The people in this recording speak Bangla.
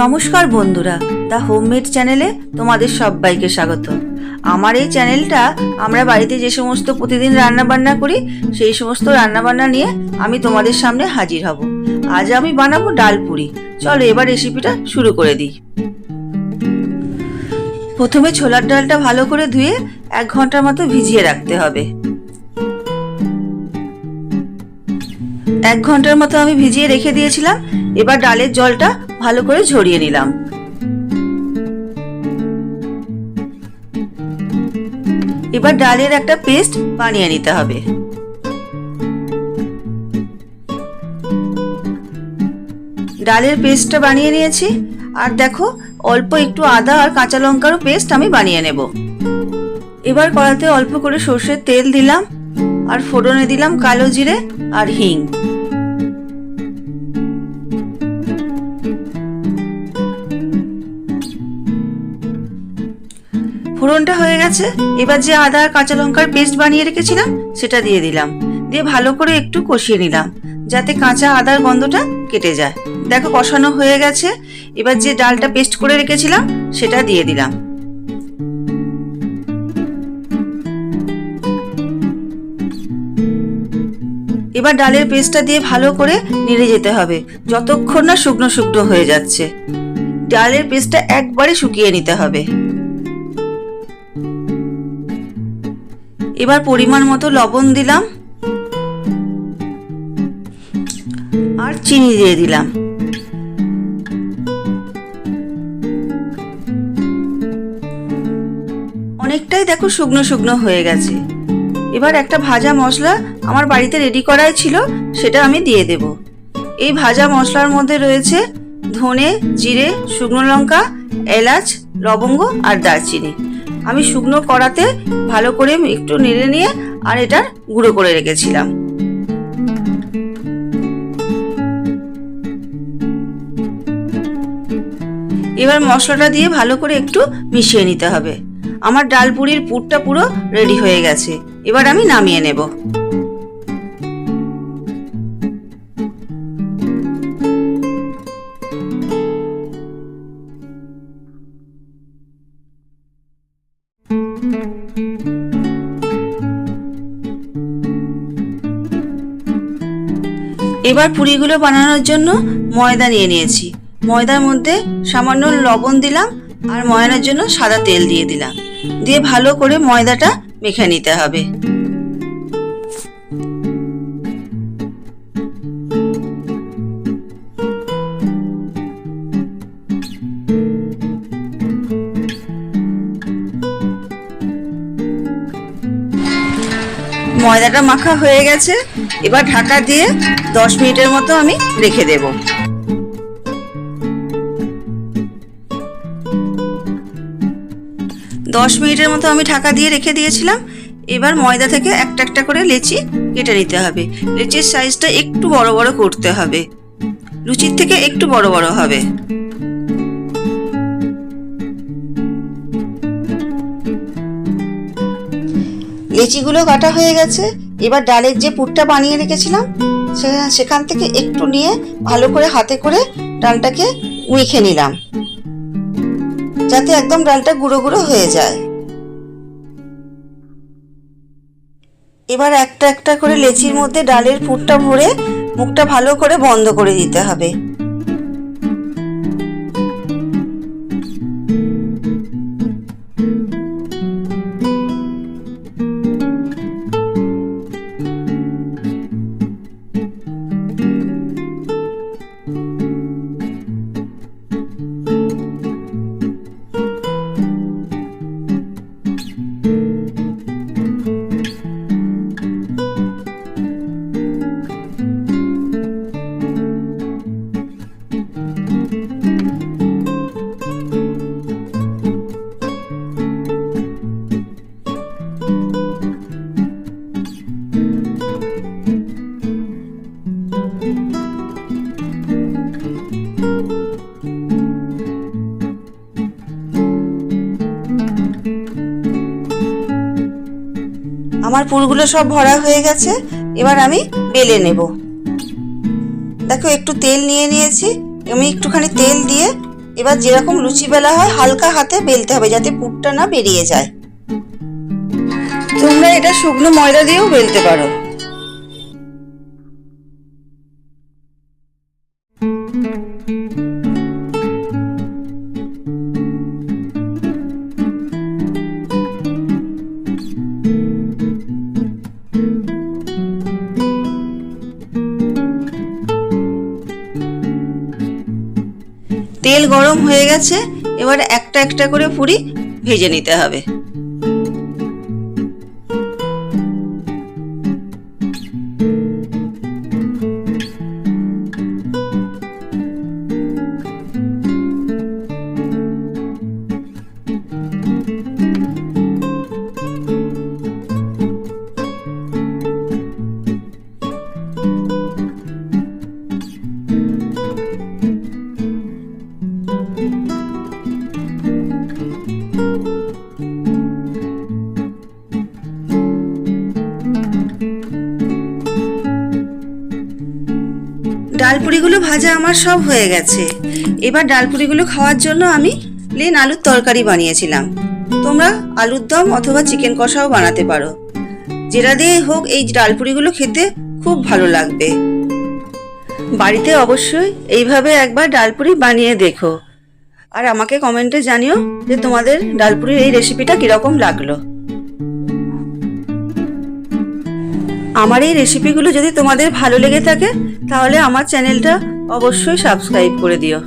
নমস্কার বন্ধুরা, দ্য হোমমেড চ্যানেলে তোমাদের সবাইকে স্বাগত। আমার এই চ্যানেলটা আমরা বাড়িতে যে সমস্ত প্রতিদিন রান্নাবান্না করি সেই সমস্ত রান্নাবান্না নিয়ে আমি তোমাদের সামনে হাজির হব। আজ আমি বানাবো ডাল পুরি। চলো এবার রেসিপিটা শুরু করে দিই। প্রথমে ছোলার ডালটা ভালো করে ধুয়ে 1 ঘন্টার মতো ভিজিয়ে রাখতে হবে। 1 ঘন্টার মতো আমি ভিজিয়ে রেখে দিয়েছিলাম। এবার ডালের জলটা ভালো করে ঝরিয়ে নিলাম। এবার ডালের একটা পেস্ট বানিয়ে নিতে হবে। ডালের পেস্টটা বানিয়ে নিয়েছি। আর দেখো, অল্প একটু আদা আর কাঁচা লঙ্কারও পেস্ট আমি বানিয়ে নেব। এবার কড়াতে অল্প করে সর্ষের তেল দিলাম আর ফোড়নে দিলাম কালো জিরে আর হিং। ফোড়নটা হয়ে গেছে। এবার যে আদা আর কাঁচা লঙ্কার পেস্ট বানিয়ে রেখেছিলাম সেটা দিয়ে দিলাম। দিয়ে ভালো করে একটু কষিয়ে নিলাম যাতে কাঁচা আদার গন্ধটা কেটে যায়। দেখো কষানো হয়ে গেছে। এবার যে ডালটা পেস্ট করে রেখেছিলাম সেটা দিয়ে দিলাম। এবার ডালের পেস্টটা দিয়ে ভালো করে নেড়ে যেতে হবে যতক্ষণ না শুকনো শুকনো হয়ে যাচ্ছে। ডালের পেস্টটা একবারে শুকিয়ে নিতে হবে। এবার পরিমাণ মতো লবণ দিলাম আর চিনি দিয়ে দিলাম। অনেকটাই দেখো শুকনো শুকনো হয়ে গেছে। এবার একটা ভাজা মশলা আমার বাড়িতে রেডি করাই ছিল, সেটা আমি দিয়ে দেব। এই ভাজা মশলার মধ্যে রয়েছে ধনে, জিরে, শুকনো লঙ্কা, এলাচ, লবঙ্গ আর দারচিনি। আমি শুকনো কড়াতে ভালো করে একটু নেড়ে নিয়ে আর এটার গুঁড়ো করে রেখেছিলাম। এবার মশলাটা দিয়ে ভালো করে একটু মিশিয়ে নিতে হবে। আমার ডাল পুরির পুরটা পুরো রেডি হয়ে গেছে। এবার আমি নামিয়ে নেব। এবার পুরিগুলো বানানোর জন্য ময়দা নিয়ে নিয়েছি। ময়দার মধ্যে সামান্য লবণ দিলাম আর ময়ানোর জন্য সাদা তেল দিয়ে দিলাম। দিয়ে ভালো করে ময়দাটা মেখে নিতে হবে। ময়দাটা মাখা হয়ে গেছে। এবার ঢাকা দিয়ে 10 মিনিটের মতো আমি রেখে দেব। 10 মিনিটের মতো আমি ঢাকা দিয়ে রেখে দিয়েছিলাম। এবার ময়দা থেকে একটা একটা করে লেচি কেটে নিতে হবে। লেচির সাইজটা একটু বড় বড় করতে হবে, লুচির থেকে একটু বড় বড় হবে। লেচিগুলো কাটা হয়ে গেছে। এবার ডালের যে পুরটা বানিয়ে রেখেছিলাম সেখান থেকে একটু নিয়ে ভালো করে হাতে করে ডালটাকে মেখে নিলাম যাতে একদম ডালটা গুঁড়ো গুঁড়ো হয়ে যায়। এবার একটা একটা করে লেচির মধ্যে ডালের পুরটা ভরে মুখটা ভালো করে বন্ধ করে দিতে হবে। আমার পুরগুলো সব ভরা হয়ে গেছে। এবার আমি বেলে নেব। দেখো একটু তেল নিয়ে নিয়েছি। আমি একটুখানি তেল দিয়ে এবার যেরকম লুচি বেলা হয় হালকা হাতে বেলতে হবে, যাতে পুরটা না বেরিয়ে যায়। তোমরা এটা শুকনো ময়দা দিয়েও বেলতে পারো। তেল গরম হয়ে গেছে, এবার একটা একটা করে পুরি ভেজে নিতে হবে। ডালপুরিগুলো ভাজা আমার সব হয়ে গেছে। এবার ডালপুরিগুলো খাওয়ার জন্য আমি প্লেন আলুর তরকারি বানিয়েছিলাম। তোমরা আলুর দম অথবা চিকেন কষাও বানাতে পারো। যেটা দিয়ে হোক এই ডালপুরিগুলো খেতে খুব ভালো লাগবে। বাড়িতে অবশ্যই এইভাবে একবার ডালপুরি বানিয়ে দেখো, আর আমাকে কমেন্টে জানিও যে তোমাদের ডালপুরির এই রেসিপিটা কিরকম লাগলো। আমার এই রেসিপিগুলো যদি তোমাদের ভালো লেগে থাকে তাহলে আমার চ্যানেলটা অবশ্যই সাবস্ক্রাইব করে দিও।